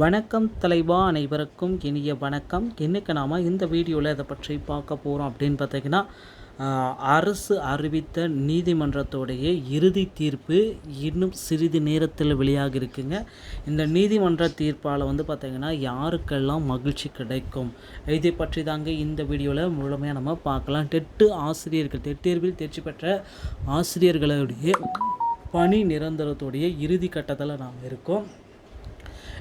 வணக்கம் தலைவா, அனைவருக்கும் இனிய வணக்கம். இன்றைக்கி நாம் இந்த வீடியோவில் இதை பற்றி பார்க்க போகிறோம் அப்படின்னு பார்த்திங்கன்னா, அரசு அறிவித்த நீதிமன்றத்தோடைய இறுதி தீர்ப்பு இன்னும் சிறிது நேரத்தில் வெளியாக இருக்குங்க. இந்த நீதிமன்ற தீர்ப்பால் பார்த்திங்கன்னா யாருக்கெல்லாம் மகிழ்ச்சி கிடைக்கும், இதை பற்றி தாங்க இந்த வீடியோவில் முழுமையாக நம்ம பார்க்கலாம். ஆசிரியர்கள் தேர்வில் தேர்ச்சி பெற்ற ஆசிரியர்களுடைய பணி நிரந்தரத்துடைய இறுதி கட்டத்தில் நாம் இருக்கோம்.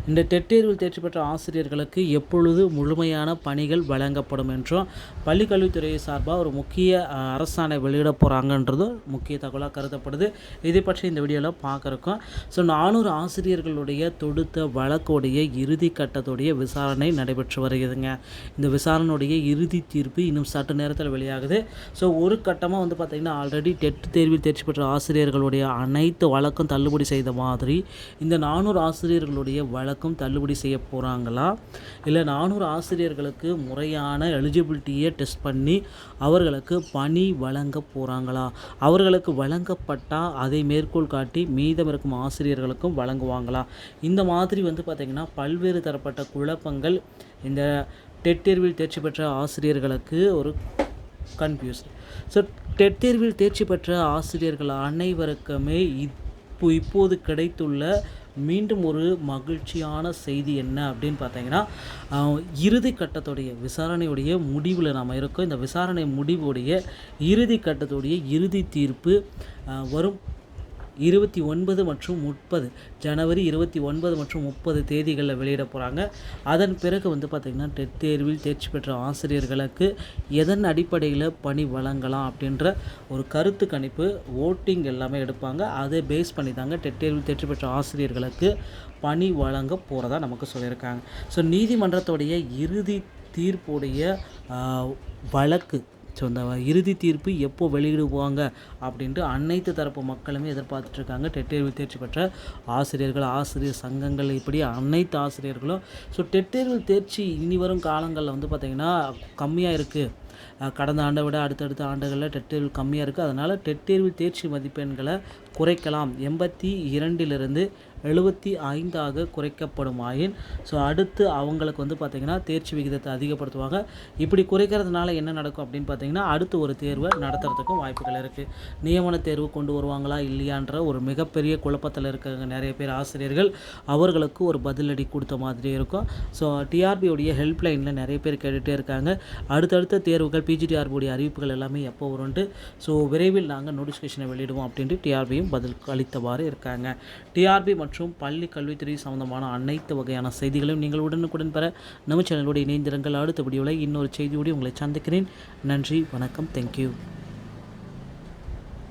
இந்த தேர்வில் தேர்ச்சி பெற்ற ஆசிரியர்களுக்கு எப்பொழுது முழுமையான பணிகள் வழங்கப்படும் என்றும் பள்ளிக்கல்வித்துறை சார்பாக ஒரு முக்கிய அரசாணை வெளியிட போகிறாங்கன்றது முக்கிய தகவலாக கருதப்படுது. இதை பற்றி இந்த வீடியோவில் பார்க்குறோம். ஸோ 400 ஆசிரியர்களுடைய தொடுத்த வழக்குடைய இறுதி கட்டத்துடைய விசாரணை நடைபெற்று வருகிறதுங்க. இந்த விசாரணையுடைய இறுதி தீர்ப்பு இன்னும் சற்று நேரத்தில் வெளியாகுது. ஸோ ஒரு கட்டமாக பார்த்திங்கன்னா ஆல்ரெடி தேர்வில் தேர்ச்சி பெற்ற ஆசிரியர்களுடைய அனைத்து வழக்கும் தள்ளுபடி செய்த மாதிரி இந்த 400 ஆசிரியர்களுடைய வழக்கும் தள்ளுபடி செய்ய போகிறாங்களா, இல்லை 400 ஆசிரியர்களுக்கு முறையான எலிஜிபிலிட்டியை டெஸ்ட் பண்ணி அவர்களுக்கு பணி வழங்க போகிறாங்களா, அவர்களுக்கு வழங்கப்பட்டால் அதை மேற்கோள் காட்டி மீதம் இருக்கும் ஆசிரியர்களுக்கும் வழங்குவாங்களா, இந்த மாதிரி பார்த்திங்கன்னா பல்வேறு தரப்பட்ட குழப்பங்கள் இந்த தேர்வில் தேர்ச்சி பெற்ற ஆசிரியர்களுக்கு ஒரு கன்ஃபியூஷன். ஸோ தேர்வில் தேர்ச்சி பெற்ற ஆசிரியர்கள் அனைவருக்குமே இப்போது கிடைத்துள்ள மீண்டும் ஒரு மகிழ்ச்சியான செய்தி என்ன அப்படின்னு பார்த்தீங்கன்னா, இறுதி கட்டத்துடைய விசாரணையுடைய முடிவில் நாம் இருக்கோம். இந்த விசாரணை முடிவுடைய இறுதி கட்டத்துடைய இறுதி தீர்ப்பு வரும் 29 மற்றும் 30 ஜனவரி 29 மற்றும் 30 தேதிகளில் வெளியிட போகிறாங்க. அதன் பிறகு பார்த்திங்கன்னா தேர்வில் தேர்ச்சி பெற்ற ஆசிரியர்களுக்கு எதன் அடிப்படையில் பணி வழங்கலாம் அப்படின்ற ஒரு கருத்து கணிப்பு ஓட்டிங் எல்லாமே எடுப்பாங்க. அதை பேஸ் பண்ணி தாங்க தேர்வில் தேர்ச்சி பெற்ற ஆசிரியர்களுக்கு பணி வழங்க போகிறதா நமக்கு சொல்லியிருக்காங்க. ஸோ நீதிமன்றத்துடைய இறுதி தீர்ப்புடைய வழக்கு, ஸோ இந்த இறுதி தீர்ப்பு எப்போ வெளியிடுவாங்க அப்படின்ட்டு அனைத்து தரப்பு மக்களுமே எதிர்பார்த்துட்ருக்காங்க. தேர்வில் தேர்ச்சி பெற்ற ஆசிரியர்கள், ஆசிரியர் சங்கங்கள், இப்படி அனைத்து ஆசிரியர்களும். ஸோ தேர்வில் தேர்ச்சி இனி வரும் காலங்களில் பார்த்திங்கன்னா கம்மியாக இருக்குது. கடந்த ஆண்டை விட அடுத்தடுத்த ஆண்டுகளில் தேர்வில் கம்மியாக இருக்குது. அதனால் தேர்வில் தேர்ச்சி மதிப்பெண்களை குறைக்கலாம், 82லிருந்து 75ஆக குறைக்கப்படுமாயின் ஸோ அடுத்து அவங்களுக்கு பார்த்திங்கன்னா தேர்ச்சி விகிதத்தை அதிகப்படுத்துவாங்க. இப்படி குறைக்கிறதுனால என்ன நடக்கும் அப்படின்னு பார்த்திங்கன்னா, அடுத்து ஒரு தேர்வை நடத்துறதுக்கும் வாய்ப்புகள் இருக்குது. நியமன தேர்வு கொண்டு வருவாங்களா இல்லையான்ற ஒரு மிகப்பெரிய குழப்பத்தில் இருக்காங்க நிறைய பேர் ஆசிரியர்கள். அவர்களுக்கு ஒரு பதிலடி கொடுத்த மாதிரி இருக்கும். ஸோ டிஆர்பியோடைய ஹெல்ப்லைனில் நிறைய பேர் கேட்டுகிட்டே இருக்காங்க, அடுத்தடுத்த தேர்வுகள் பிஜிடிஆர்பியோடைய அறிவிப்புகள் எல்லாமே எப்போ வரும்ன்ட்டு. ஸோ விரைவில் நாங்கள் நோட்டிஃபிகேஷனை வெளியிடுவோம் அப்படின்ட்டு டிஆர்பியும் பதில் அளித்தவாறு இருக்காங்க. டிஆர்பி மற்றும் பள்ளி கல்வித்துறை சம்பந்தமான அனைத்து வகையான செய்திகளையும் நீங்கள் உடனுக்குடன் பெற நம்ம சேனலோடு இணைந்திருங்கள். அடுத்த வீடியோவில் இன்னொரு செய்தியோடு உங்களை சந்திக்கிறேன். நன்றி, வணக்கம், தேங்க்யூ.